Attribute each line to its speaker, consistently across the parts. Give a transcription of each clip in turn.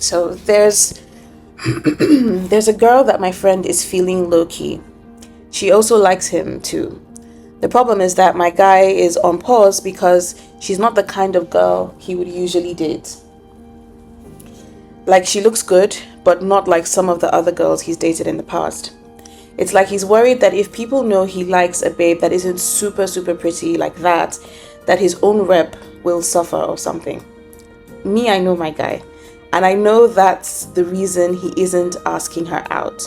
Speaker 1: So there's a girl that my friend is feeling low-key. She also likes him too. The problem is that my guy is on pause because she's not the kind of girl he would usually date. Like, she looks good, but not like some of the other girls he's dated in the past. It's like he's worried that if people know he likes a babe that isn't super, super pretty like that his own rep will suffer or something. Me, I know my guy. And I know that's the reason he isn't asking her out.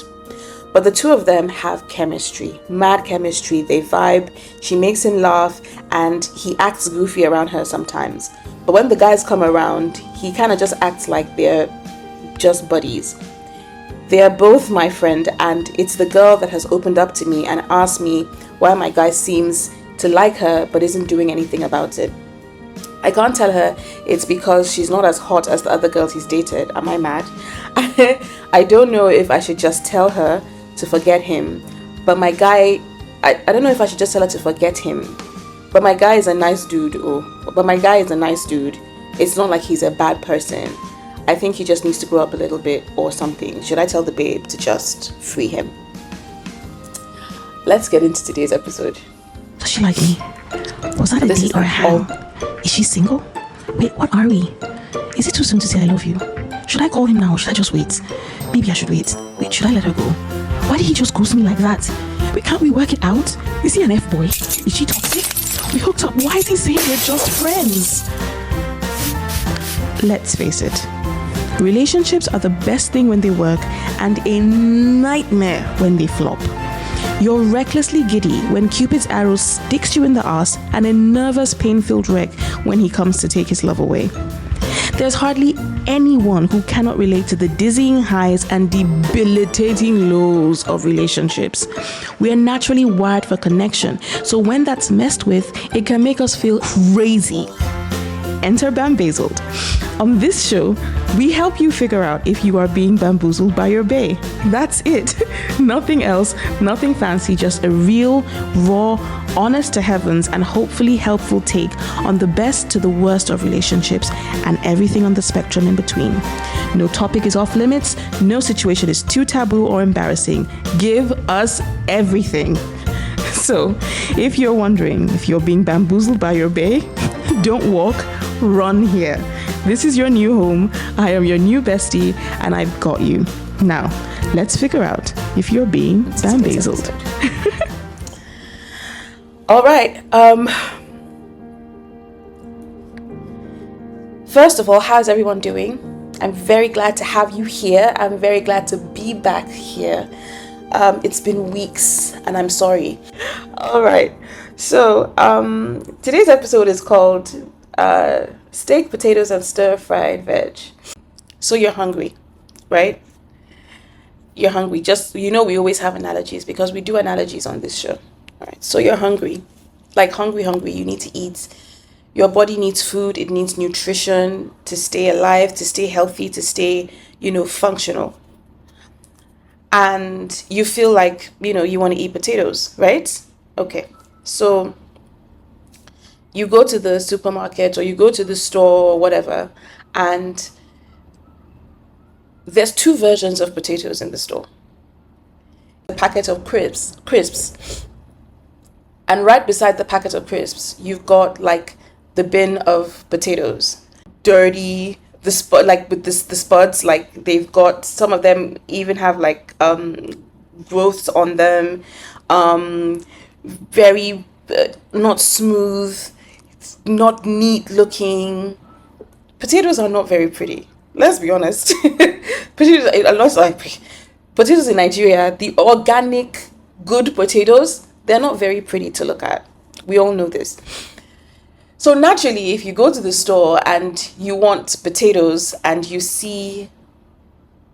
Speaker 1: But the two of them have chemistry, mad chemistry. They vibe, she makes him laugh, and he acts goofy around her sometimes. But when the guys come around, he kind of just acts like they're just buddies. They are both my friend, and it's the girl that has opened up to me and asked me why my guy seems to like her but isn't doing anything about it. I can't tell her it's because she's not as hot as the other girls he's dated. Am I mad? I don't know if I should just tell her to forget him. But my guy, I don't know if I should just tell her to forget him. But my guy is a nice dude. It's not like he's a bad person. I think he just needs to grow up a little bit or something. Should I tell the babe to just free him? Let's get into today's episode.
Speaker 2: Does she like me? Was that a date or a hang? Is she single? Wait, what are we? Is it too soon to say I love you? Should I call him now or should I just wait? Maybe I should wait. Wait, should I let her go? Why did he just ghost me like that? Wait, can't we work it out? Is he an F-boy? Is she toxic? We hooked up. Why is he saying we're just friends? Let's face it. Relationships are the best thing when they work and a nightmare when they flop. You're recklessly giddy when Cupid's arrow sticks you in the ass and a nervous, pain-filled wreck when he comes to take his love away. There's hardly anyone who cannot relate to the dizzying highs and debilitating lows of relationships. We are naturally wired for connection, so when that's messed with, it can make us feel crazy. Enter BamBAEzled. On this show, we help you figure out if you are being bamboozled by your bae. That's it. Nothing else, nothing fancy, just a real, raw, honest to heavens, and hopefully helpful take on the best to the worst of relationships and everything on the spectrum in between. No topic is off limits, no situation is too taboo or embarrassing. Give us everything. So, if you're wondering if you're being bamboozled by your bae, don't walk, run here. This is your new home. I am your new bestie, and I've got you. Now, let's figure out if you're being BamBAEzled.
Speaker 1: All right. First of all, how's everyone doing? I'm very glad to have you here. I'm very glad to be back here. It's been weeks, and I'm sorry. All right. So, today's episode is called steak, potatoes, and stir-fried veg. So you're hungry, right? You're hungry. Just, we always have analogies because we do analogies on this show. All right. So you're hungry. Like hungry. You need to eat. Your body needs food. It needs nutrition to stay alive, to stay healthy, to stay, functional. And you feel like, you want to eat potatoes, right? Okay. So you go to the supermarket or you go to the store or whatever, and there's two versions of potatoes in the store. A packet of crisps. And right beside the packet of crisps, you've got like the bin of potatoes. Dirty, the spuds, like they've got, some of them even have like growths on them, very not smooth, not neat looking. Potatoes are not very pretty. Let's be honest. Potatoes in Nigeria, the organic good potatoes, they're not very pretty to look at. We all know this. So naturally, if you go to the store and you want potatoes and you see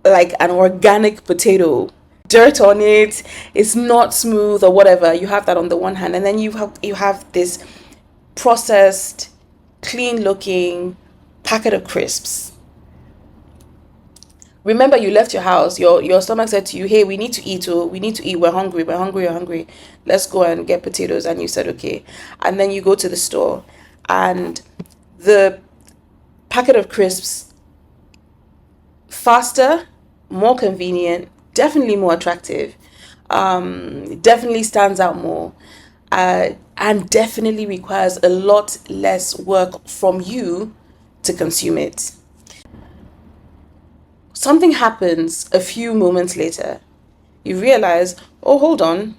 Speaker 1: like an organic potato, dirt on it, it's not smooth or whatever, you have that on the one hand, and then you have this processed, clean looking packet of crisps. Remember, you left your house, your stomach said to you, hey, we need to eat, we're hungry, let's go and get potatoes. And you said okay, and then you go to the store and the packet of crisps faster, more convenient, definitely more attractive, definitely stands out more, and definitely requires a lot less work from you to consume it. Something happens a few moments later. You realize, oh, hold on,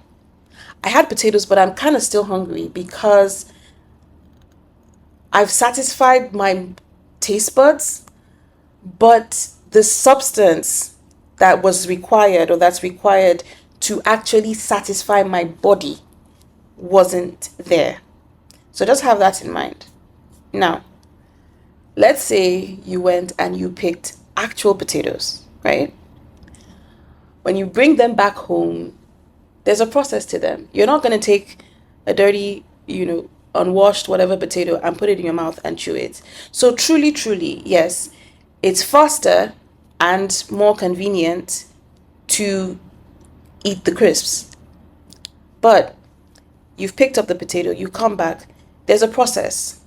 Speaker 1: I had potatoes, but I'm kind of still hungry because I've satisfied my taste buds, but the substance that was required or that's required to actually satisfy my body wasn't there. So just have that in mind. Now, let's say you went and you picked actual potatoes, right? When you bring them back home, there's a process to them. You're not going to take a dirty, unwashed whatever potato and put it in your mouth and chew it. So truly, truly, yes, it's faster and more convenient to eat the crisps. But you've picked up the potato, you come back, there's a process.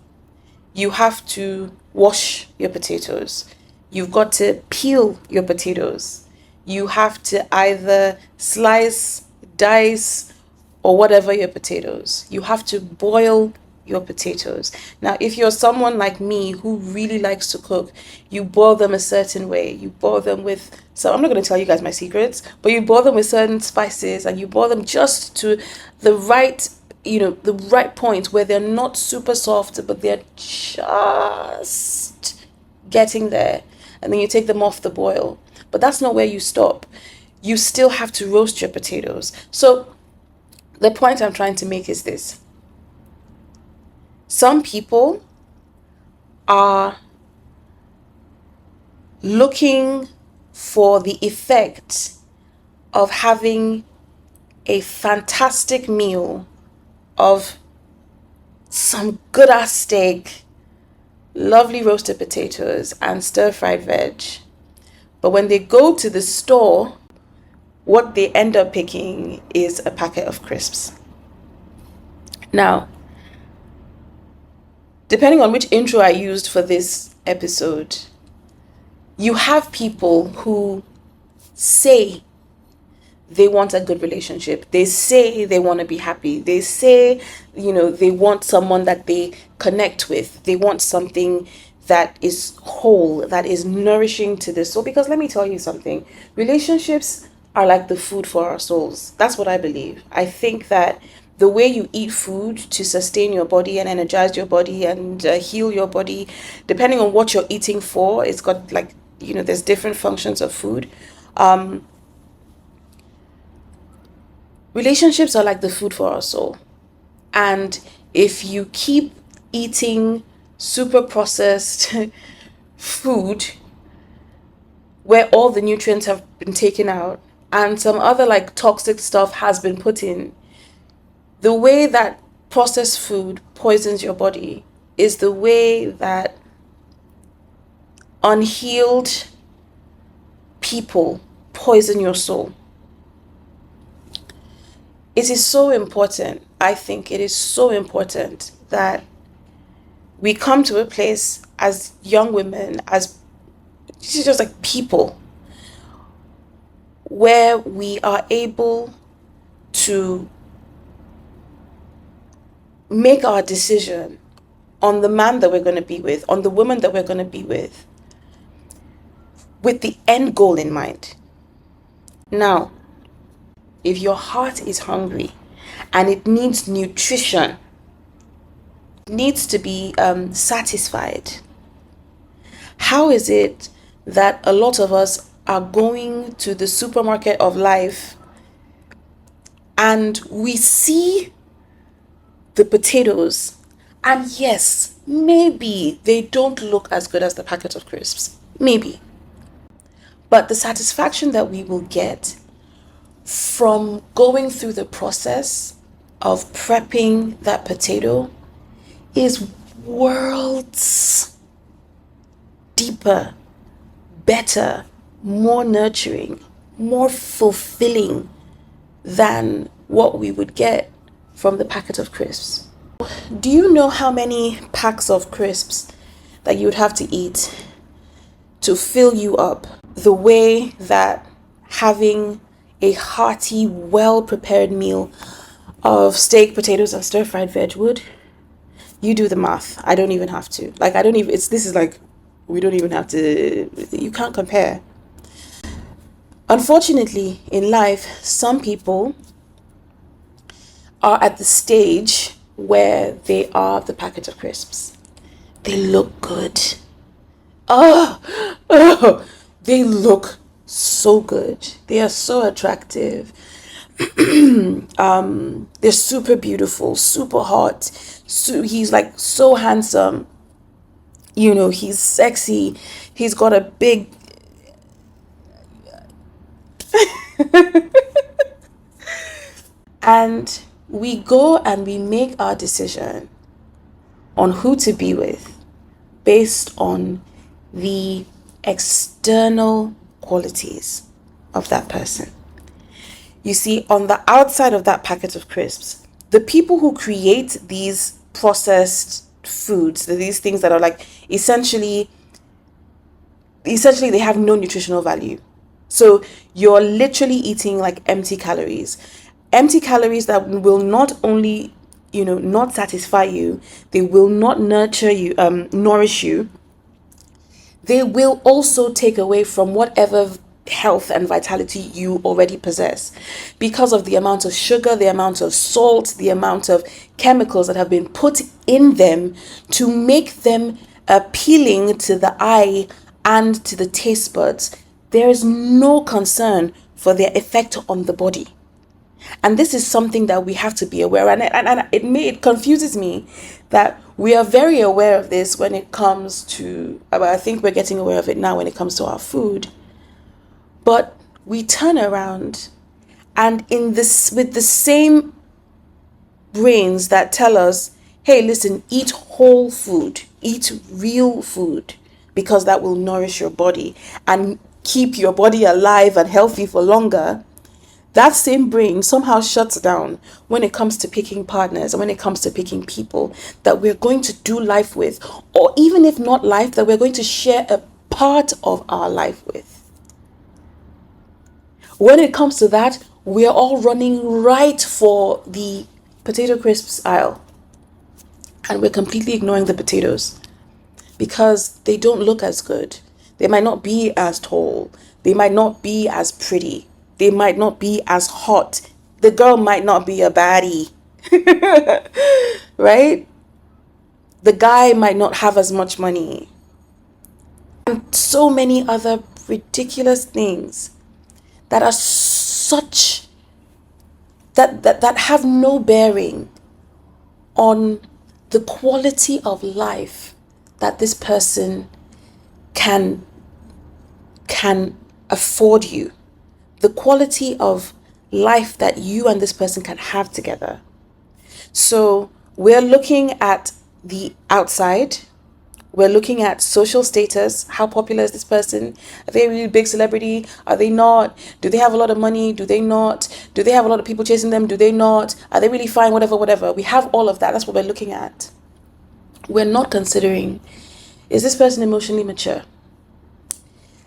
Speaker 1: You have to wash your potatoes. You've got to peel your potatoes. You have to either slice, dice, or whatever your potatoes. You have to boil your potatoes. Now, if you're someone like me who really likes to cook, you boil them a certain way. You boil them with, so I'm not going to tell you guys my secrets, but you boil them with certain spices and you boil them just to the right, the right point where they're not super soft, but they're just getting there. And then you take them off the boil. But that's not where you stop. You still have to roast your potatoes. So the point I'm trying to make is this. Some people are looking for the effect of having a fantastic meal of some good ass steak, lovely roasted potatoes, and stir-fried veg. But when they go to the store, what they end up picking is a packet of crisps. Now, depending on which intro I used for this episode, you have people who say they want a good relationship. They say they want to be happy. They say, they want someone that they connect with. They want something that is whole, that is nourishing to the soul. Because let me tell you something, relationships are like the food for our souls. That's what I believe. I think that the way you eat food to sustain your body and energize your body and heal your body, depending on what you're eating for, it's got there's different functions of food. Relationships are like the food for our soul. And if you keep eating super processed food where all the nutrients have been taken out and some other toxic stuff has been put in, the way that processed food poisons your body is the way that unhealed people poison your soul. It is so important, I think it is so important that we come to a place as young women, as just people, where we are able to make our decision on the man that we're going to be with, on the woman that we're going to be with the end goal in mind. Now, if your heart is hungry and it needs nutrition, needs to be satisfied, how is it that a lot of us are going to the supermarket of life and we see the potatoes, and yes, maybe they don't look as good as the packet of crisps, maybe, but the satisfaction that we will get from going through the process of prepping that potato is worlds deeper, better, more nurturing, more fulfilling than what we would get from the packet of crisps. Do you know how many packs of crisps that you would have to eat to fill you up? the way that having a hearty, well-prepared meal of steak, potatoes, and stir-fried veg would. You do the math. I don't even have to. Like, I don't even, this is like, we don't even have to, you can't compare. Unfortunately, in life, some people are at the stage where they are the packet of crisps. They look good. Oh, they look so good. They are so attractive. They're super beautiful, super hot. So he's like so handsome. He's sexy. He's got a big and we go and we make our decision on who to be with based on the external qualities of that person. You see, on the outside of that packet of crisps, the people who create these processed foods, these things that are like essentially they have no nutritional value. So you're literally eating like empty calories that will not only, not satisfy you, they will not nourish you. They will also take away from whatever health and vitality you already possess because of the amount of sugar, the amount of salt, the amount of chemicals that have been put in them to make them appealing to the eye and to the taste buds. There is no concern for their effect on the body. And this is something that we have to be aware of. And it confuses me that we are very aware of this when it comes to, I think we're getting aware of it now when it comes to our food. But we turn around and with the same brains that tell us, hey, listen, eat whole food, eat real food, because that will nourish your body and keep your body alive and healthy for longer. That same brain somehow shuts down when it comes to picking partners and when it comes to picking people that we're going to do life with, or even if not life, that we're going to share a part of our life with. When it comes to that, we're all running right for the potato crisps aisle. And we're completely ignoring the potatoes because they don't look as good. They might not be as tall. They might not be as pretty. They might not be as hot. The girl might not be a baddie, right? The guy might not have as much money. And so many other ridiculous things that are that have no bearing on the quality of life that this person can afford you, the quality of life that you and this person can have together. So we're looking at the outside. We're looking at social status. How popular is this person? Are they a really big celebrity? Are they not? Do they have a lot of money? Do they not? Do they have a lot of people chasing them? Do they not? Are they really fine? Whatever. We have all of that. That's what we're looking at. We're not considering, is this person emotionally mature?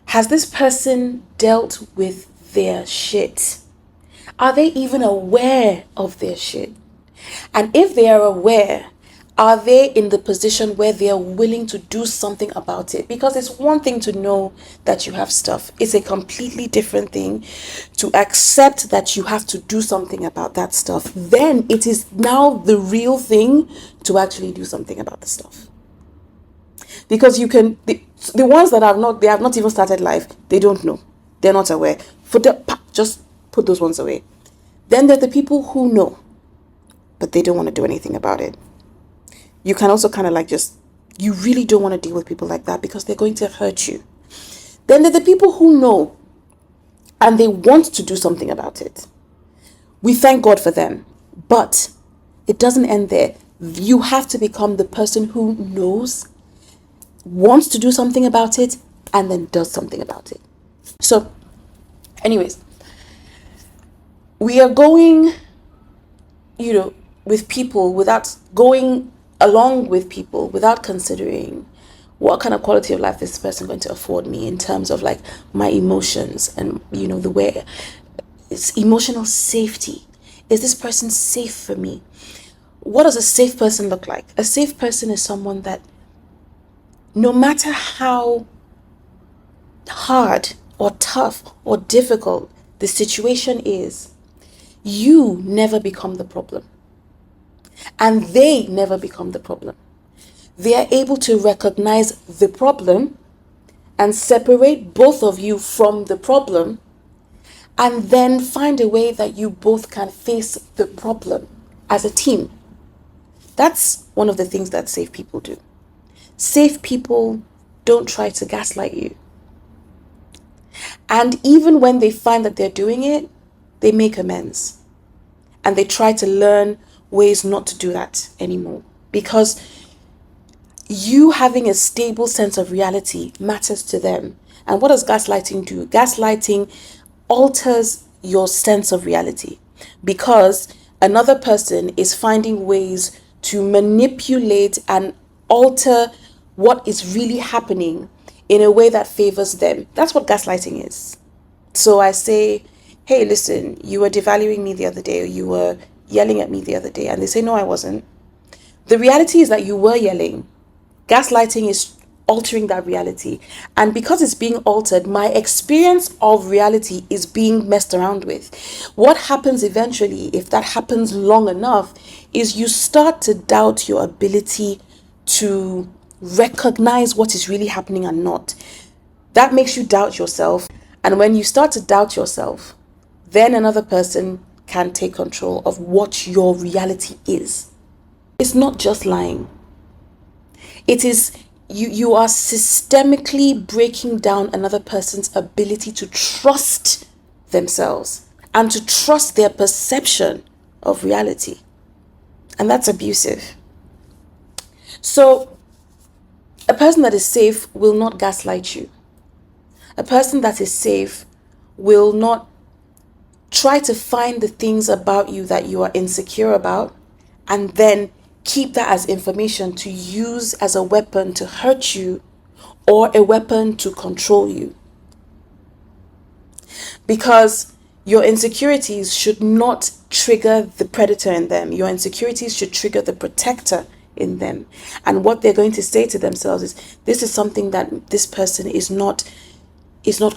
Speaker 1: Has this person dealt with their shit? Are they even aware of their shit? And if they are aware, are they in the position where they are willing to do something about it? Because it's one thing to know that you have stuff. It's a completely different thing to accept that you have to do something about that stuff. Then it is now the real thing to actually do something about the stuff. Because you can, the ones that they have not even started life, they don't know. They're not aware. Just put those ones away. Then there are the people who know, but they don't want to do anything about it. You can also kind of you really don't want to deal with people like that because they're going to hurt you. Then there are the people who know and they want to do something about it. We thank God for them, but it doesn't end there. You have to become the person who knows, wants to do something about it, and then does something about it. So, anyways, we are going, with people without going along with people without considering what kind of quality of life is this person going to afford me in terms of like my emotions and, the way it's emotional safety. Is this person safe for me? What does a safe person look like? A safe person is someone that no matter how hard or tough or difficult the situation is, you never become the problem. And they never become the problem. They are able to recognize the problem and separate both of you from the problem, and then find a way that you both can face the problem as a team. That's one of the things that safe people do. Safe people don't try to gaslight you. And even when they find that they're doing it, they make amends. And they try to learn ways not to do that anymore. Because you having a stable sense of reality matters to them. And what does gaslighting do? Gaslighting alters your sense of reality, because another person is finding ways to manipulate and alter what is really happening in a way that favors them. That's what gaslighting is. So I say, hey, listen, you were devaluing me the other day, or you were yelling at me the other day. And they say, no, I wasn't. The reality is that you were yelling. Gaslighting is altering that reality. And because it's being altered, my experience of reality is being messed around with. What happens eventually, if that happens long enough, is you start to doubt your ability to recognize what is really happening and not. That makes you doubt yourself. And when you start to doubt yourself, then another person can take control of what your reality is. It's not just lying. It is you are systemically breaking down another person's ability to trust themselves and to trust their perception of reality. And that's abusive. So a person that is safe will not gaslight you. A person that is safe will not try to find the things about you that you are insecure about and then keep that as information to use as a weapon to hurt you or a weapon to control you. Because your insecurities should not trigger the predator in them. Your insecurities should trigger the protector in them. And what they're going to say to themselves is, this is something that this person is not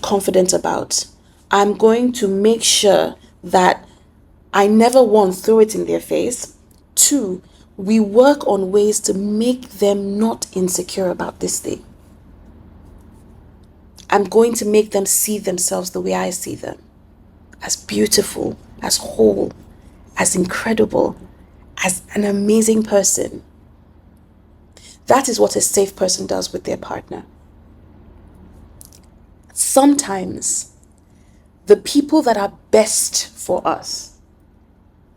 Speaker 1: confident about. I'm going to make sure that I never, one, throw it in their face. Two, we work on ways to make them not insecure about this thing. I'm going to make them see themselves the way I see them. As beautiful, as whole, as incredible, as an amazing person. That is what a safe person does with their partner. Sometimes the people that are best for us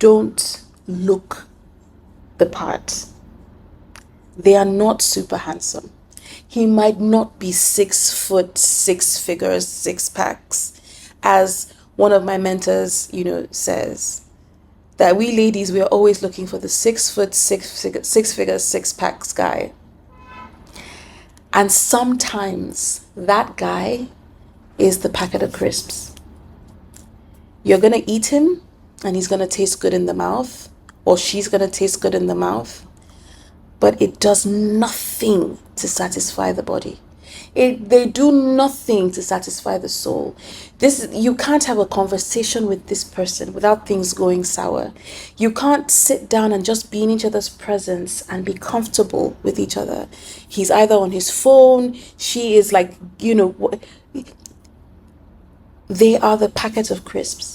Speaker 1: don't look the part. They are not super handsome. He might not be 6 foot, 6 figures, 6 packs, as one of my mentors, says that we ladies, we are always looking for the 6 foot, 6 figures, 6 packs guy. And sometimes that guy is the packet of crisps. You're gonna eat him, and he's gonna taste good in the mouth, or she's going to taste good in the mouth, but it does nothing to satisfy the body. They do nothing to satisfy the soul. You can't have a conversation with this person without things going sour. You can't sit down and just be in each other's presence and be comfortable with each other. He's either on his phone, she is like, they are the packet of crisps.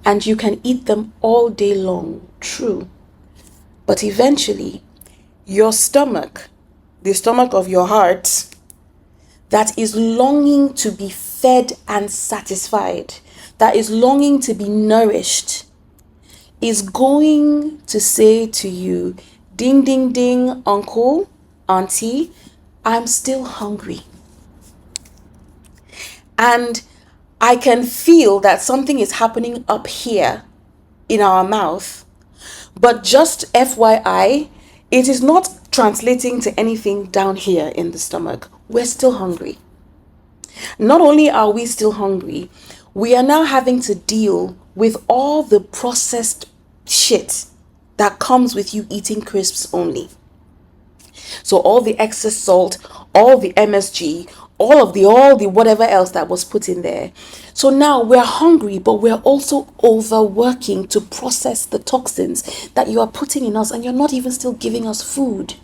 Speaker 1: And you can eat them all day long, true. But eventually, your stomach, the stomach of your heart, that is longing to be fed and satisfied, that is longing to be nourished, is going to say to you, ding, ding, ding, uncle, auntie, I'm still hungry. And I can feel that something is happening up here in our mouth, but just FYI, it is not translating to anything down here in the stomach. We're still hungry. Not only are we still hungry, we are now having to deal with all the processed shit that comes with you eating crisps only. So all the excess salt, all the MSG, all the whatever else that was put in there. So now we're hungry, but we're also overworking to process the toxins that you are putting in us, and you're not even still giving us food.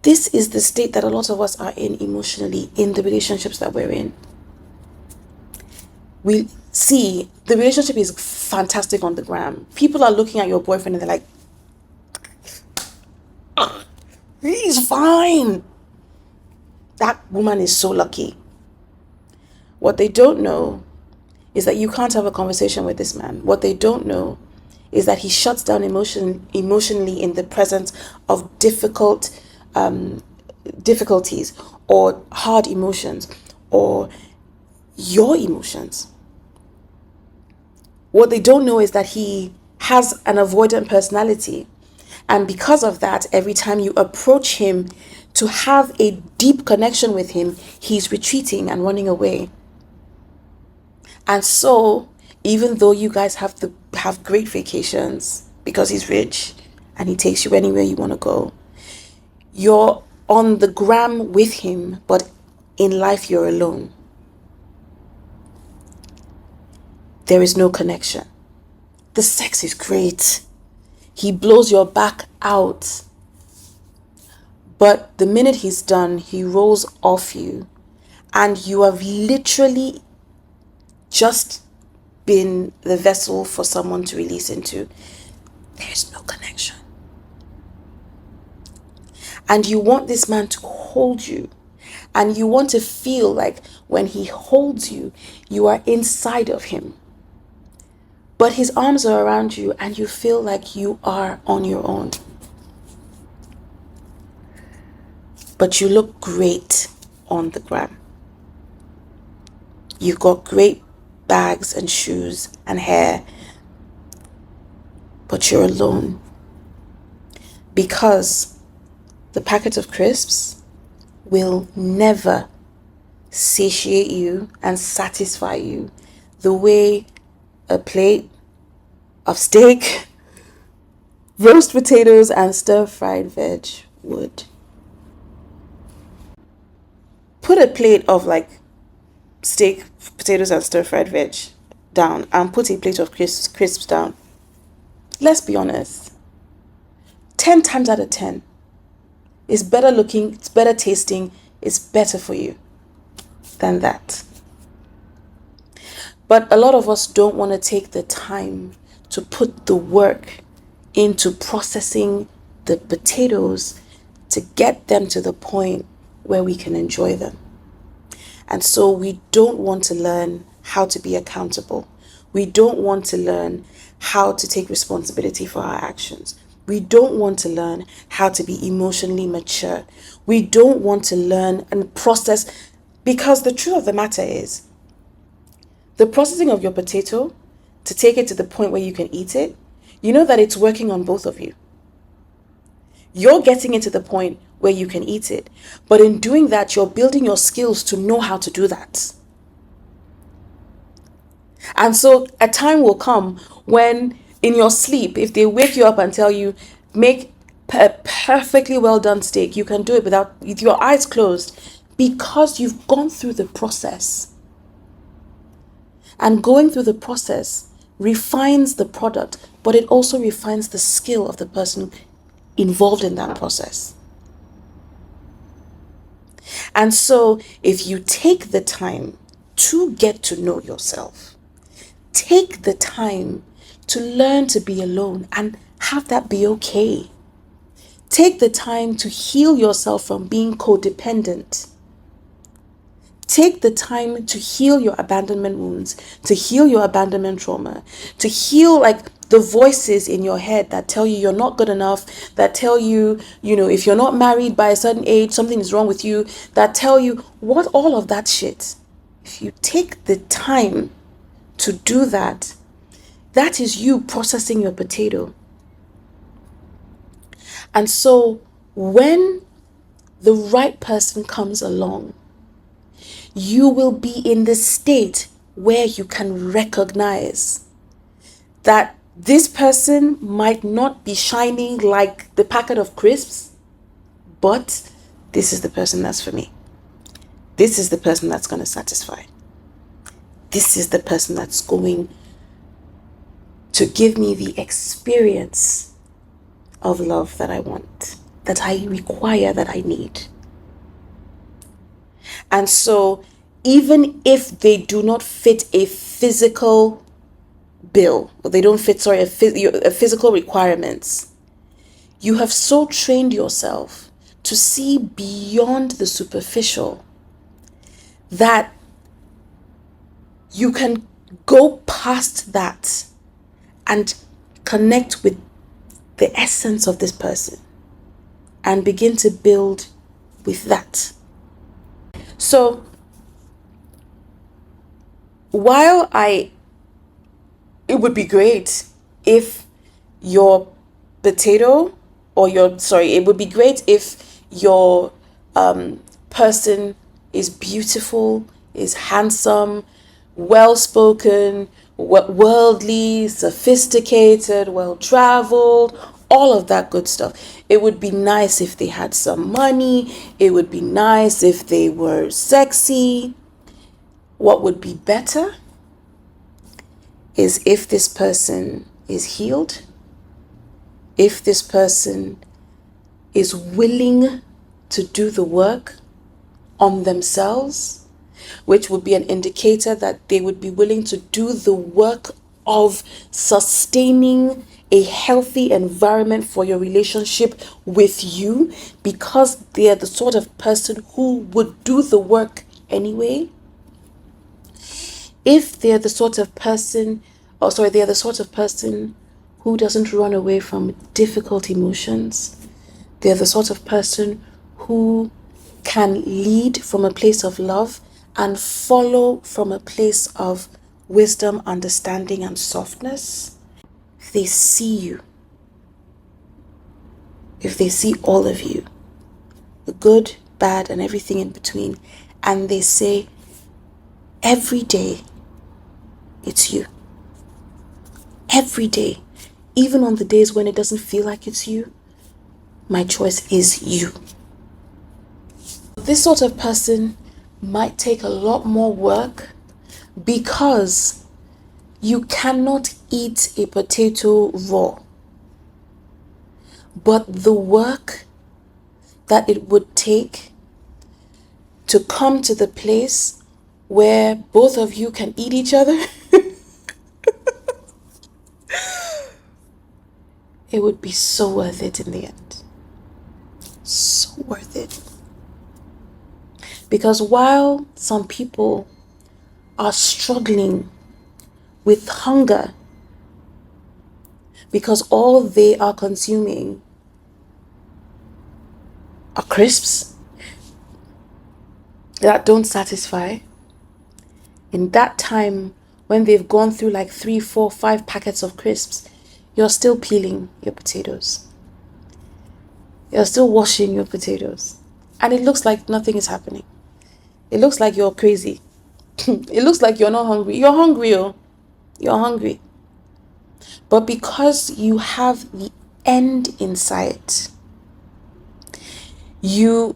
Speaker 1: This is the state that a lot of us are in emotionally in the relationships that we're in. We see the relationship is fantastic on the gram. People are looking at your boyfriend and they're like, he's fine. That woman is so lucky. What they don't know is that you can't have a conversation with this man. What they don't know is that he shuts down emotionally in the presence of difficulties or hard emotions or your emotions. What they don't know is that he has an avoidant personality. And because of that, every time you approach him to have a deep connection with him, he's retreating and running away. And so, even though you guys have great vacations because he's rich and he takes you anywhere you want to go, you're on the gram with him, but in life you're alone. There is no connection. The sex is great. He blows your back out. But the minute he's done, he rolls off you. And you have literally just been the vessel for someone to release into. There's no connection. And you want this man to hold you. And you want to feel like when he holds you, you are inside of him. But his arms are around you and you feel like you are on your own. But you look great on the gram. You've got great bags and shoes and hair. But you're alone. Because the packet of crisps will never satiate you and satisfy you the way a plate of steak, roast potatoes, and stir-fried veg would. Put a plate of steak, potatoes, and stir-fried veg down and put a plate of crisps down. Let's be honest. 10 times out of 10, it's better looking, it's better tasting, it's better for you than that. But a lot of us don't want to take the time to put the work into processing the potatoes to get them to the point where we can enjoy them. And so we don't want to learn how to be accountable. We don't want to learn how to take responsibility for our actions. We don't want to learn how to be emotionally mature. We don't want to learn and process, because the truth of the matter is, the processing of your potato to take it to the point where you can eat it, you know that it's working on both of you. You're getting it to the point where you can eat it. But in doing that, you're building your skills to know how to do that. And so a time will come when in your sleep, if they wake you up and tell you, make a perfectly well done steak, you can do it with your eyes closed because you've gone through the process. And going through the process refines the product, but it also refines the skill of the person involved in that process. And so if you take the time to get to know yourself, take the time to learn to be alone and have that be okay. Take the time to heal yourself from being codependent. Take the time to heal your abandonment wounds, to heal your abandonment trauma, to heal the voices in your head that tell you you're not good enough, that tell you, if you're not married by a certain age, something is wrong with you, that tell you all of that shit. If you take the time to do that, that is you processing your potato. And so When the right person comes along, you will be in the state where you can recognize that this person might not be shining like the packet of crisps, but this is the person that's for me. This is the person that's going to satisfy. This is the person that's going to give me the experience of love that I want, that I require, that I need. And so, even if they do not fit a physical bill, or they don't fit, a physical requirements, you have so trained yourself to see beyond the superficial that you can go past that and connect with the essence of this person and begin to build with that. So while it would be great if your potato it would be great if your person is beautiful, is handsome, well-spoken, worldly, sophisticated, well-traveled, all of that good stuff. It would be nice if they had some money. It would be nice if they were sexy. What would be better is if this person is healed, if this person is willing to do the work on themselves, which would be an indicator that they would be willing to do the work of sustaining a healthy environment for your relationship with you, because they are the sort of person who would do the work anyway. If they're the sort of person, they're the sort of person who doesn't run away from difficult emotions. They're the sort of person who can lead from a place of love and follow from a place of wisdom, understanding, and softness. If they see you, if they see all of you, the good, bad, and everything in between, and they say, every day, it's you. Every day, even on the days when it doesn't feel like it's you, my choice is you. This sort of person might take a lot more work, because you cannot eat a potato raw. But the work that it would take to come to the place where both of you can eat each other, it would be so worth it in the end. So worth it. Because while some people are struggling with hunger because all they are consuming are crisps that don't satisfy, in that time when they've gone through like 3, 4, 5 packets of crisps, you're still peeling your potatoes. You're still washing your potatoes. And it looks like nothing is happening. It looks like you're crazy. It looks like you're not hungry. You're hungry, oh. You're hungry. But because you have the end in sight, your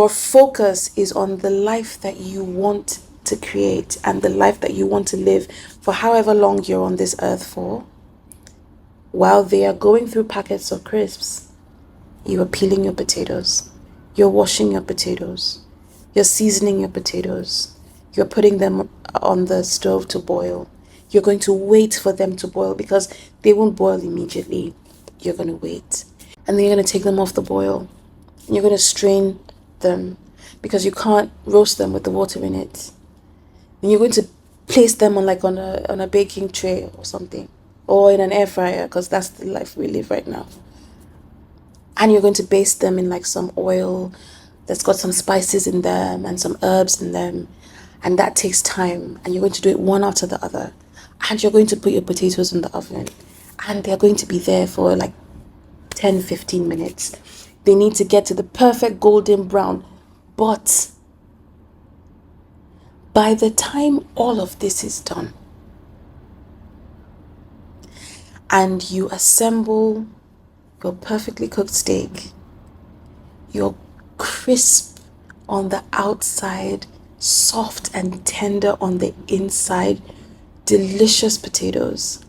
Speaker 1: focus is on the life that you want to create and the life that you want to live for however long you're on this earth for. While they are going through packets of crisps, you are peeling your potatoes. You're washing your potatoes. You're seasoning your potatoes. You're putting them on the stove to boil. You're going to wait for them to boil because they won't boil immediately. You're going to wait. And then you're going to take them off the boil. And you're going to strain them because you can't roast them with the water in it. And you're going to place them on a baking tray or something, or in an air fryer, because that's the life we live right now. And you're going to baste them in like some oil that's got some spices in them and some herbs in them. And that takes time. And you're going to do it one after the other. And you're going to put your potatoes in the oven. And they're going to be there for like 10, 15 minutes. They need to get to the perfect golden brown. But by the time all of this is done and you assemble your perfectly cooked steak, your crisp on the outside, soft and tender on the inside, delicious potatoes,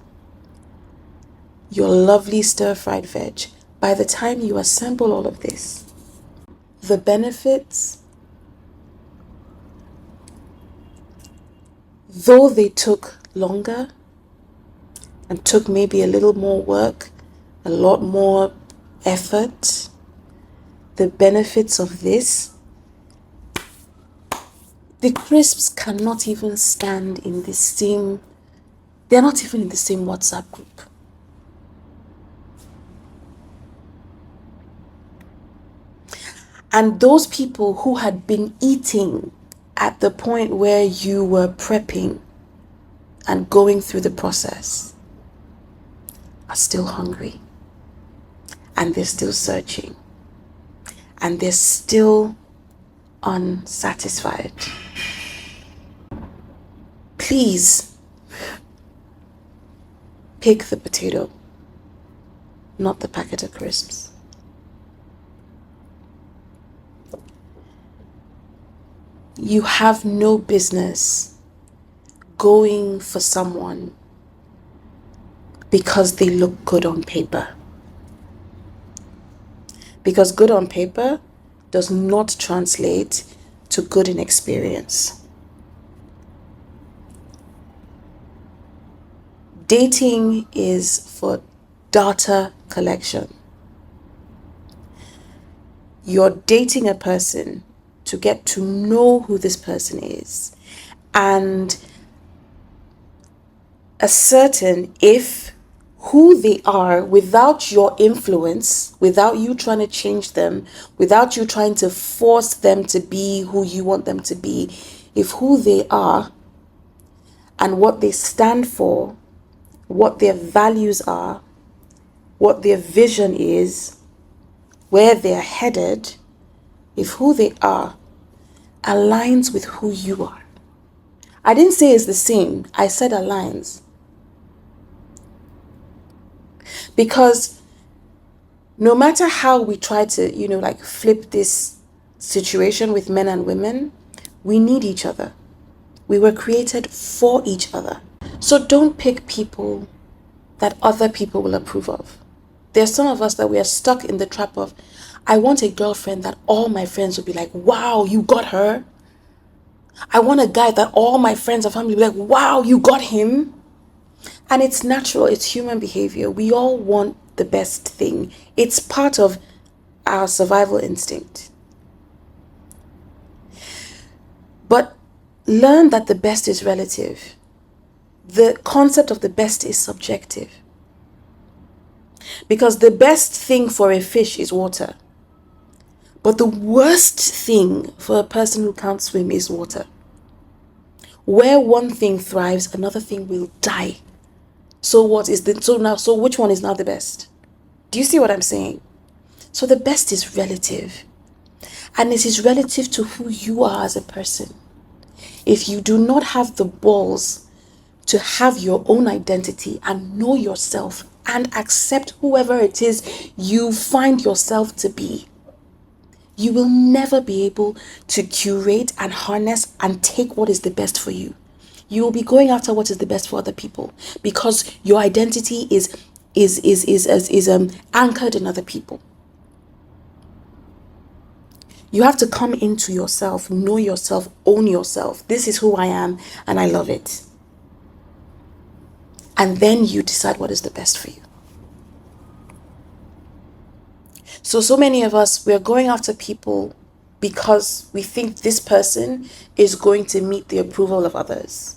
Speaker 1: your lovely stir-fried veg. By the time you assemble all of this, the benefits, though they took longer and took maybe a little more work, a lot more effort, the benefits of this, the crisps cannot even stand in the same, they're not even in the same WhatsApp group. And those people who had been eating at the point where you were prepping and going through the process are still hungry, and they're still searching, and they're still unsatisfied. Please pick the potato, not the packet of crisps. You have no business going for someone because they look good on paper. Because good on paper does not translate to good in experience. Dating is for data collection. You're dating a person to get to know who this person is and ascertain if who they are without your influence, without you trying to change them, without you trying to force them to be who you want them to be, if who they are and what they stand for, what their values are, what their vision is, where they're headed, if who they are aligns with who you are. I didn't say it's the same, I said aligns. Because no matter how we try to, flip this situation with men and women, we need each other. We were created for each other. So don't pick people that other people will approve of. There's some of us that we are stuck in the trap of, I want a girlfriend that all my friends will be like, wow, you got her. I want a guy that all my friends and family will be like, wow, you got him. And it's natural, it's human behavior. We all want the best thing. It's part of our survival instinct. But learn that the best is relative. The concept of the best is subjective. Because the best thing for a fish is water. But the worst thing for a person who can't swim is water. Where one thing thrives, another thing will die. So which one is now the best? Do you see what I'm saying? So the best is relative. And it is relative to who you are as a person. If you do not have the balls to have your own identity and know yourself and accept whoever it is you find yourself to be, you will never be able to curate and harness and take what is the best for you. You will be going after what is the best for other people because your identity is anchored in other people. You have to come into yourself, know yourself, own yourself. This is who I am and I love it. And then you decide what is the best for you. So many of us, we're going after people because we think this person is going to meet the approval of others.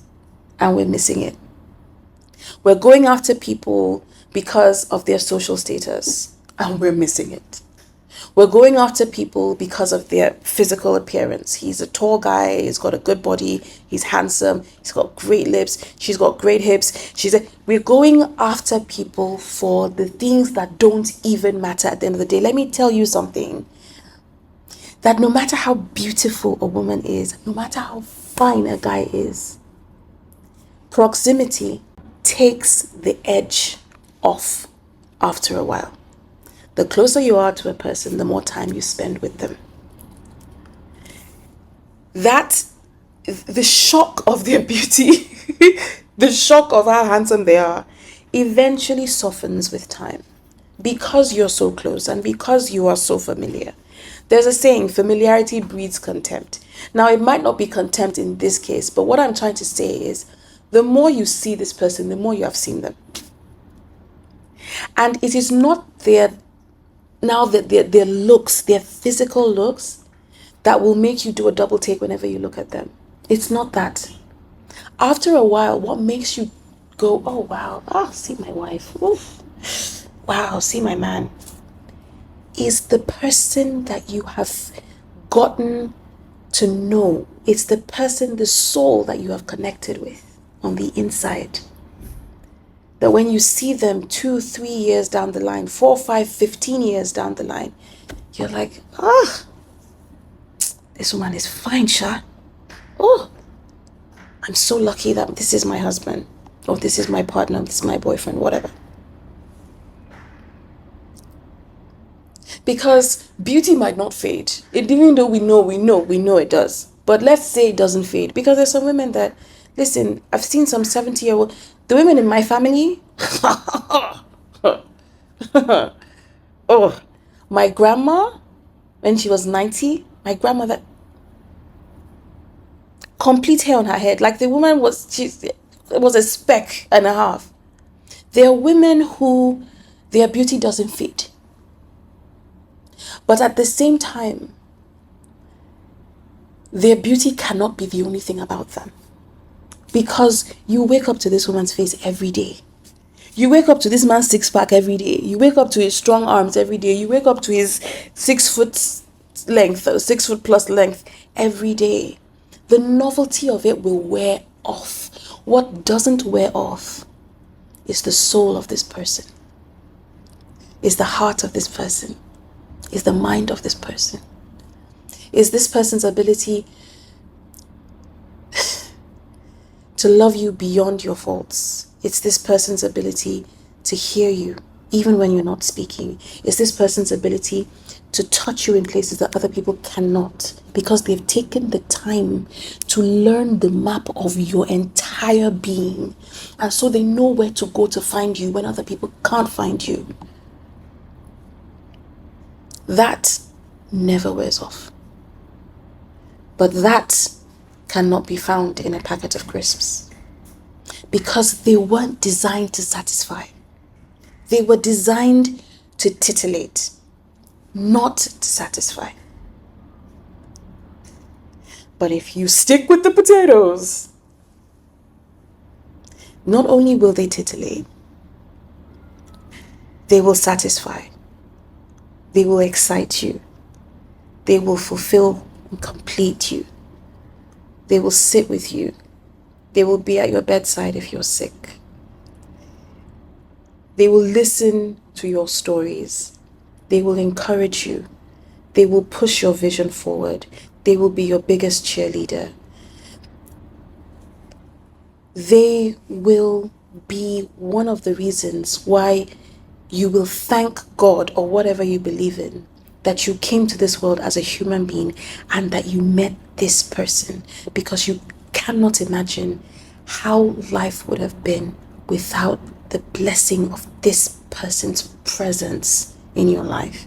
Speaker 1: And we're missing it. We're going after people because of their social status. And we're missing it. We're going after people because of their physical appearance. He's a tall guy, he's got a good body, he's handsome, he's got great lips, she's got great hips. We're going after people for the things that don't even matter at the end of the day. Let me tell you something. That no matter how beautiful a woman is, no matter how fine a guy is, proximity takes the edge off after a while. The closer you are to a person, the more time you spend with them. The shock of their beauty, the shock of how handsome they are, eventually softens with time because you're so close and because you are so familiar. There's a saying, familiarity breeds contempt. Now, it might not be contempt in this case, but what I'm trying to say is the more you see this person, the more you have seen them. And it is not their looks, their physical looks, that will make you do a double take whenever you look at them. It's not that. After a while, what makes you go, oh wow, see my wife, oof, wow, see my man, is the person that you have gotten to know. It's the person, the soul that you have connected with on the inside. That when you see them 2, 3 years down the line, 4, 5, 15 years down the line, you're like, this woman is fine, Sha. Oh, I'm so lucky that this is my husband, or this is my partner, this is my boyfriend, whatever. Because beauty might not fade. Even though we know it does. But let's say it doesn't fade. Because there's some women that, listen, I've seen some 70-year-old, the women in my family, oh, my grandma, when she was 90, my grandmother, complete hair on her head. Like the woman it was a speck and a half. There are women who their beauty doesn't fade. But at the same time, their beauty cannot be the only thing about them. Because you wake up to this woman's face every day. You wake up to this man's six-pack every day. You wake up to his strong arms every day. You wake up to his 6 foot length, or 6 foot plus length every day. The novelty of it will wear off. What doesn't wear off is the soul of this person, is the heart of this person, is the mind of this person, is this person's ability to love you beyond your faults. It's this person's ability to hear you even when you're not speaking. It's this person's ability to touch you in places that other people cannot, because they've taken the time to learn the map of your entire being. And so they know where to go to find you when other people can't find you. That never wears off. But that cannot be found in a packet of crisps, because they weren't designed to satisfy. They were designed to titillate, not to satisfy. But if you stick with the potatoes, not only will they titillate, they will satisfy. They will excite you. They will fulfill and complete you. They will sit with you. They will be at your bedside if you're sick. They will listen to your stories. They will encourage you. They will push your vision forward. They will be your biggest cheerleader. They will be one of the reasons why you will thank God, or whatever you believe in, that you came to this world as a human being and that you met this person, because you cannot imagine how life would have been without the blessing of this person's presence in your life.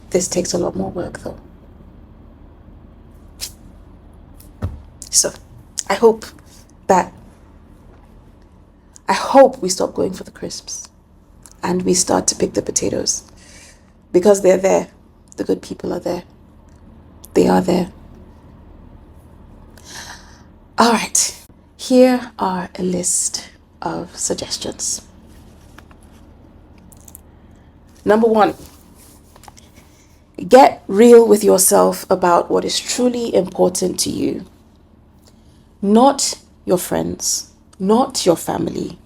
Speaker 1: This takes a lot more work though. So I hope we stop going for the crisps and we start to pick the potatoes, because they're there. The good people are there. They are there. All right. Here are a list of suggestions. Number one, get real with yourself about what is truly important to you. Not your friends, not your family,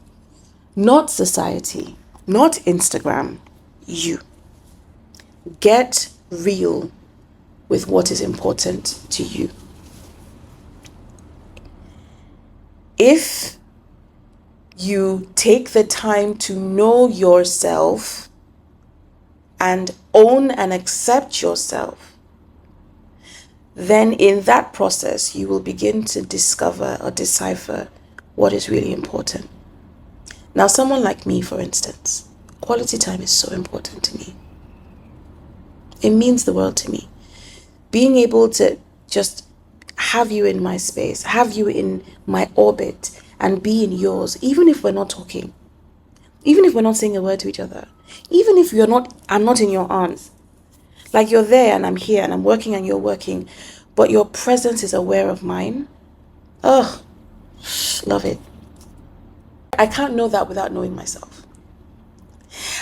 Speaker 1: not society, not Instagram, you. Get real with what is important to you. If you take the time to know yourself and own and accept yourself, then in that process, you will begin to discover or decipher what is really important. Now, someone like me, for instance, quality time is so important to me. It means the world to me. Being able to just have you in my space, have you in my orbit, and be in yours, even if we're not talking, even if we're not saying a word to each other, even if I'm not in your arms. Like you're there and I'm here and I'm working and you're working, but your presence is aware of mine. Ugh, love it. I can't know that without knowing myself.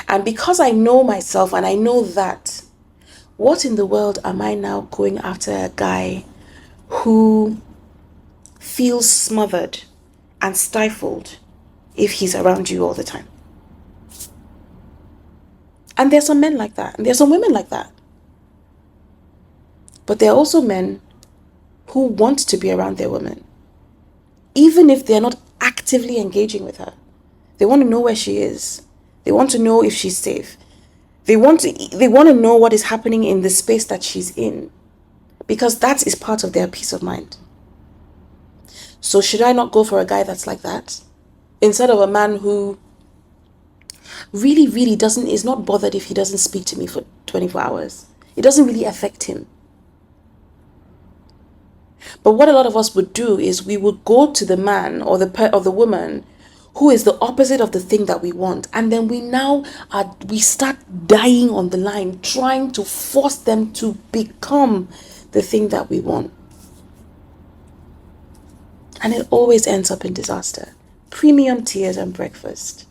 Speaker 1: And because I know myself and I know that, what in the world am I now going after a guy who feels smothered and stifled if he's around you all the time? And there's some men like that, and there's some women like that. But there are also men who want to be around their woman, even if they're not actively engaging with her. They want to know where she is. They want to know if she's safe. They want to know what is happening in the space that she's in, because that is part of their peace of mind. So should I not go for a guy that's like that, instead of a man who really is not bothered if he doesn't speak to me for 24 hours? It doesn't really affect him. But what a lot of us would do is we would go to the man or the woman who is the opposite of the thing that we want, and then we start dying on the line, trying to force them to become the thing that we want. And it always ends up in disaster. Premium tears and breakfast.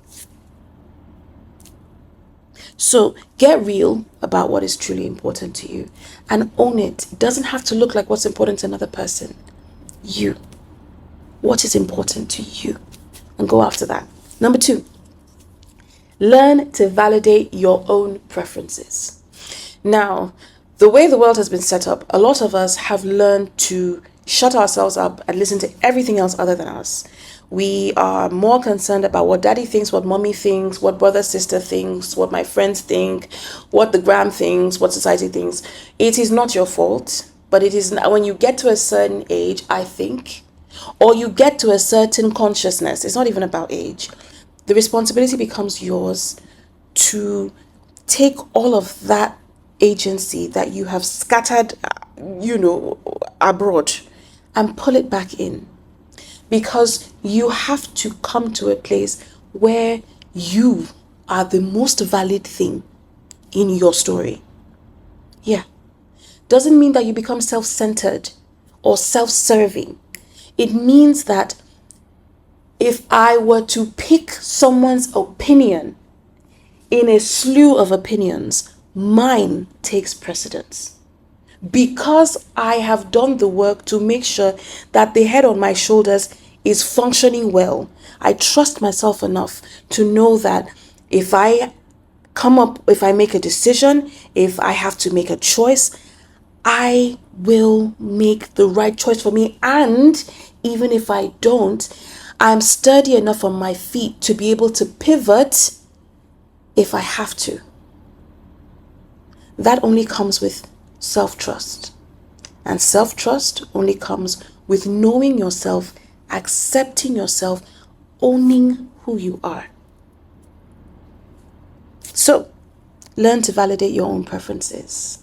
Speaker 1: So get real about what is truly important to you and own it. It doesn't have to look like what's important to another person. You. What is important to you? And go after that. Number two, learn to validate your own preferences. Now, the way the world has been set up, a lot of us have learned to shut ourselves up and listen to everything else other than us. We are more concerned about what daddy thinks, what mommy thinks, what brother, sister thinks, what my friends think, what the gram thinks, what society thinks. It is not your fault, but it is when you get to a certain age, I think, or you get to a certain consciousness, it's not even about age, the responsibility becomes yours to take all of that agency that you have scattered, abroad, and pull it back in. Because you have to come to a place where you are the most valid thing in your story. Yeah. Doesn't mean that you become self-centered or self-serving. It means that if I were to pick someone's opinion in a slew of opinions, mine takes precedence. Because I have done the work to make sure that the head on my shoulders is functioning well, I trust myself enough to know that if I make a decision, if I have to make a choice, I will make the right choice for me. And even if I don't, I'm sturdy enough on my feet to be able to pivot if I have to. That only comes with self-trust. And self-trust only comes with knowing yourself, accepting yourself, owning who you are. So, learn to validate your own preferences.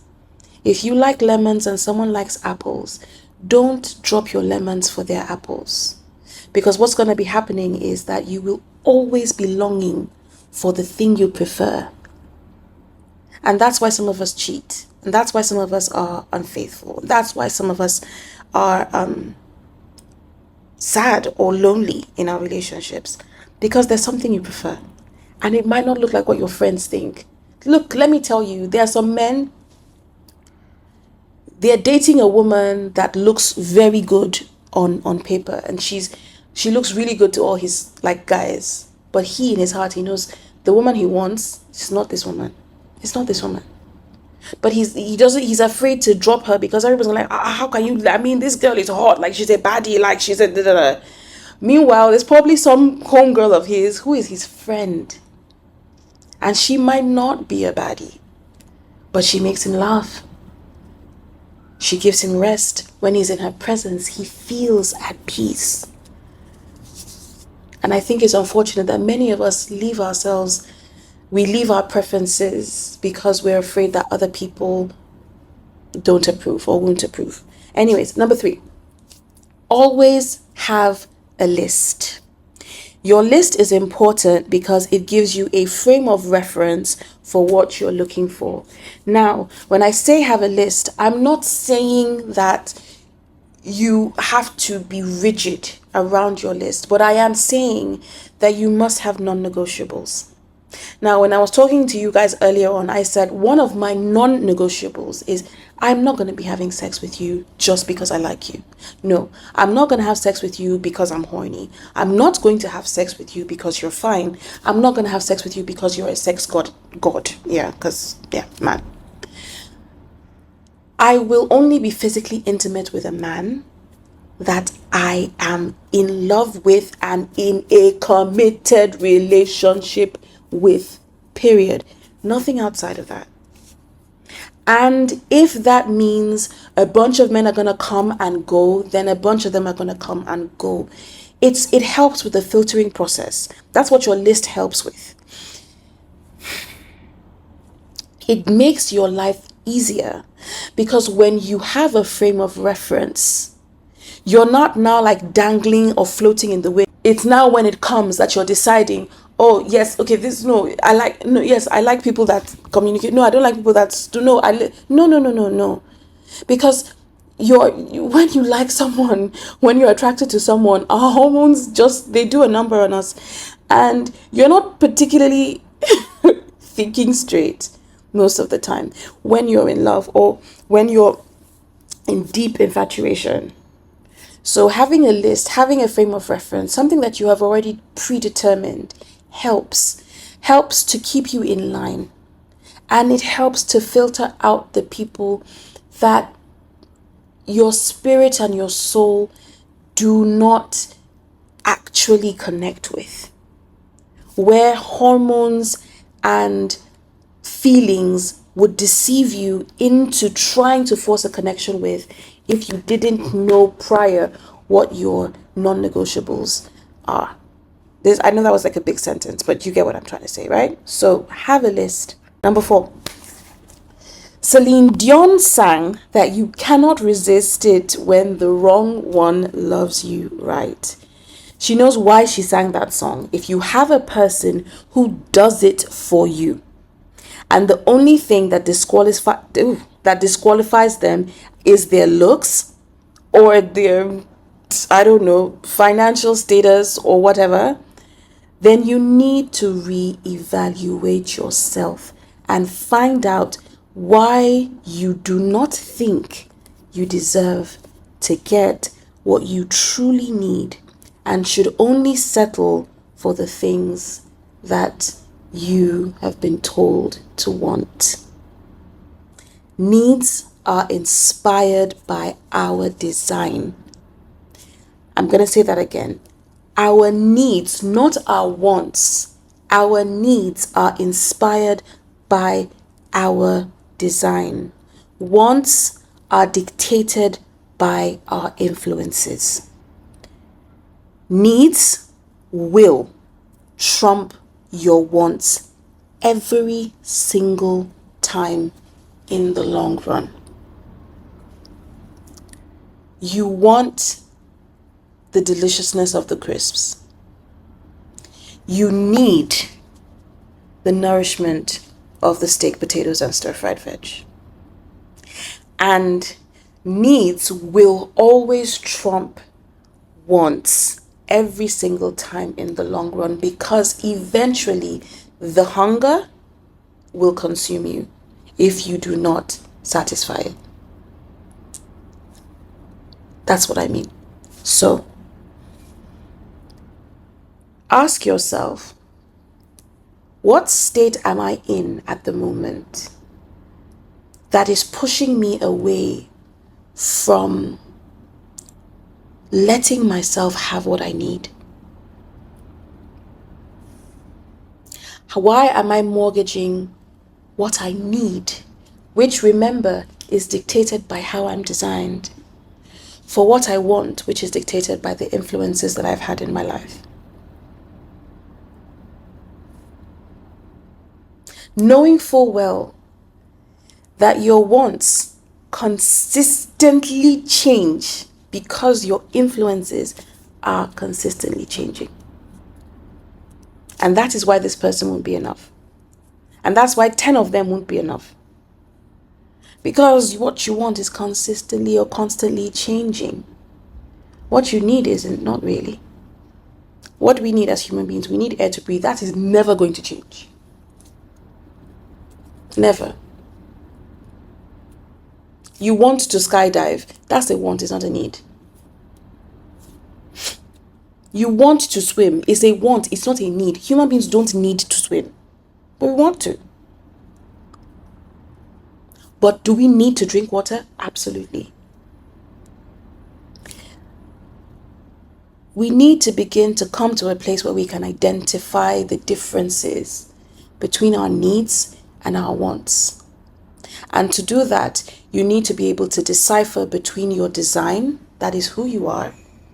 Speaker 1: If you like lemons and someone likes apples, don't drop your lemons for their apples. Because what's going to be happening is that you will always be longing for the thing you prefer. And that's why some of us cheat. And that's why some of us are unfaithful. That's why some of us are sad or lonely in our relationships. Because there's something you prefer. And it might not look like what your friends think. Look, let me tell you, there are some men, they're dating a woman that looks very good on paper, and she looks really good to all his like guys, but he in his heart, he knows the woman he wants is not this woman. It's not this woman. But he's afraid to drop her because everyone's like, how can you, I mean, this girl is hot, like she's a baddie, like she's a da, da, da. Meanwhile, there's probably some homegirl of his who is his friend, and she might not be a baddie, but she makes him laugh. She gives him rest. When he's in her presence, he feels at peace. And I think it's unfortunate that many of us leave our preferences because we're afraid that other people don't approve or won't approve. Anyways, number 3, always have a list. Your list is important because it gives you a frame of reference for what you're looking for. Now, when I say have a list, I'm not saying that you have to be rigid around your list, but I am saying that you must have non-negotiables. Now, when I was talking to you guys earlier on, I said one of my non-negotiables is I'm not going to be having sex with you just because I like you. No, I'm not going to have sex with you because I'm horny. I'm not going to have sex with you because you're fine. I'm not going to have sex with you because you're a sex god. Yeah, because, yeah, man. I will only be physically intimate with a man that I am in love with and in a committed relationship with, period. Nothing outside of that. And if that means a bunch of men are going to come and go, then a bunch of them are going to come and go. It helps with the filtering process. That's what your list helps with. It makes your life easier because when you have a frame of reference, you're not now like dangling or floating in the wind. It's now when it comes that you're deciding, oh yes, okay, I like people that communicate. No, I don't like people that do. No. Because when you like someone, when you're attracted to someone, our hormones they do a number on us, and you're not particularly thinking straight most of the time when you're in love or when you're in deep infatuation. So having a list, having a frame of reference, something that you have already predetermined helps to keep you in line, and it helps to filter out the people that your spirit and your soul do not actually connect with, where hormones and feelings would deceive you into trying to force a connection with if you didn't know prior what your non-negotiables are. I know that was like a big sentence, but you get what I'm trying to say, right? So have a list. Number 4. Celine Dion sang that you cannot resist it when the wrong one loves you right. She knows why she sang that song. If you have a person who does it for you, and the only thing that disqualifies them is their looks or their, I don't know, financial status or whatever, then you need to reevaluate yourself and find out why you do not think you deserve to get what you truly need and should only settle for the things that you have been told to want. Needs are inspired by our design. I'm going to say that again. Our needs, not our wants, our needs are inspired by our design. Wants are dictated by our influences. Needs will trump your wants every single time in the long run. You want the deliciousness of the crisps. You need the nourishment of the steak, potatoes, and stir-fried veg. And needs will always trump wants every single time in the long run, because eventually the hunger will consume you if you do not satisfy it. That's what I mean. So, ask yourself, what state am I in at the moment that is pushing me away from letting myself have what I need? Why am I mortgaging what I need, which, remember, is dictated by how I'm designed, for what I want, which is dictated by the influences that I've had in my life? Knowing full well that your wants consistently change because your influences are consistently changing. And that is why this person won't be enough. And that's why 10 of them won't be enough. Because what you want is consistently or constantly changing. What you need isn't, not really. What we need as human beings, we need air to breathe. That is never going to change. Never. You want to skydive. That's a want, it's not a need. You want to swim. It's a want, it's not a need. Human beings don't need to swim, but we want to. But do we need to drink water? Absolutely. We need to begin to come to a place where we can identify the differences between our needs and our wants. And to do that, you need to be able to decipher between your design, that is who you are,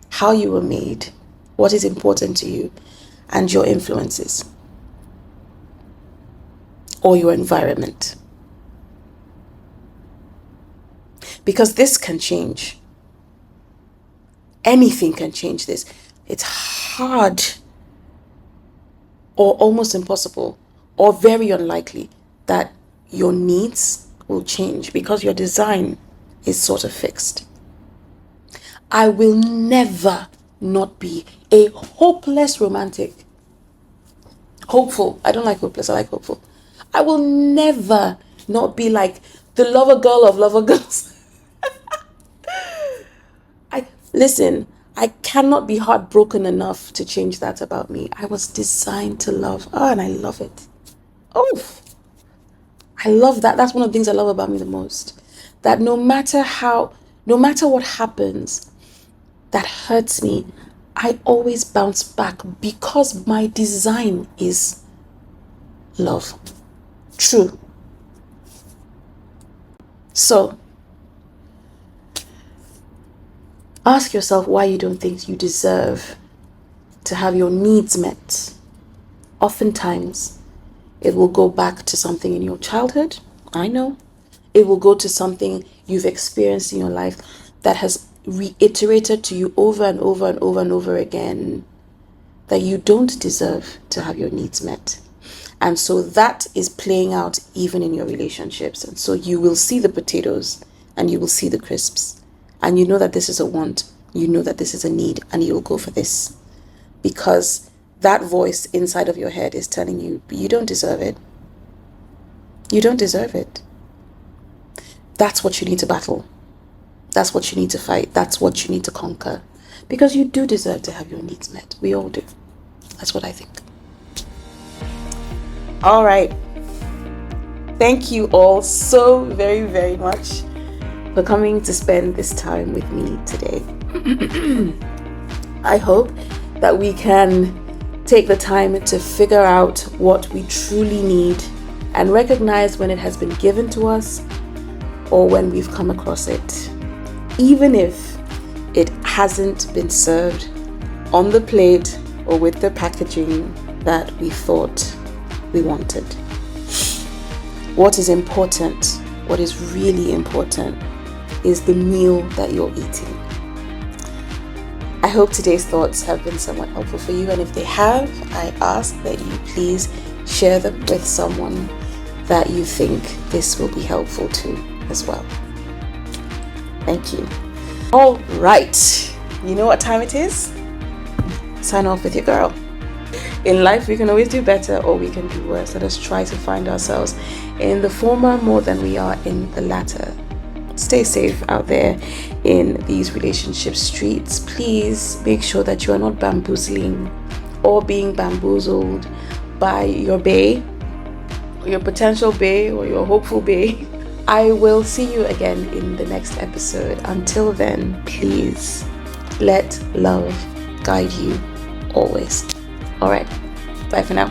Speaker 1: how you were made, what is important to you, and your influences or your environment. Because this can change. Anything can change this. It's hard or almost impossible or very unlikely that your needs will change because your design is sort of fixed. I will never not be a hopeless romantic. Hopeful. I don't like hopeless, I like hopeful. I will never not be like the lover girl of lover girls. Listen, I cannot be heartbroken enough to change that about me. I was designed to love. Oh, and I love it. Oh, I love that. That's one of the things I love about me the most. That no matter what happens that hurts me, I always bounce back because my design is love. True. So, ask yourself why you don't think you deserve to have your needs met. Oftentimes, it will go back to something in your childhood. I know. It will go to something you've experienced in your life that has reiterated to you over and over and over and over again that you don't deserve to have your needs met. And so that is playing out even in your relationships. And so you will see the potatoes and you will see the crisps. And you know that this is a want, you know that this is a need, and you will go for this. Because that voice inside of your head is telling you, you don't deserve it. You don't deserve it. That's what you need to battle. That's what you need to fight. That's what you need to conquer. Because you do deserve to have your needs met. We all do. That's what I think. All right. Thank you all so very, very much for coming to spend this time with me today. I hope that we can take the time to figure out what we truly need and recognize when it has been given to us or when we've come across it, even if it hasn't been served on the plate or with the packaging that we thought we wanted. What is important, what is really important, is the meal that you're eating. I hope today's thoughts have been somewhat helpful for you, and if they have, I ask that you please share them with someone that you think this will be helpful to as well. Thank you. All right, you know what time it is? Sign off with your girl. In life, we can always do better or we can do worse. Let us try to find ourselves in the former more than we are in the latter. Stay safe out there in these relationship streets. Please make sure that you are not bamboozling or being bamboozled by your bae, or your potential bae, or your hopeful bae. I will see you again in the next episode. Until then, please let love guide you always. All right, bye for now.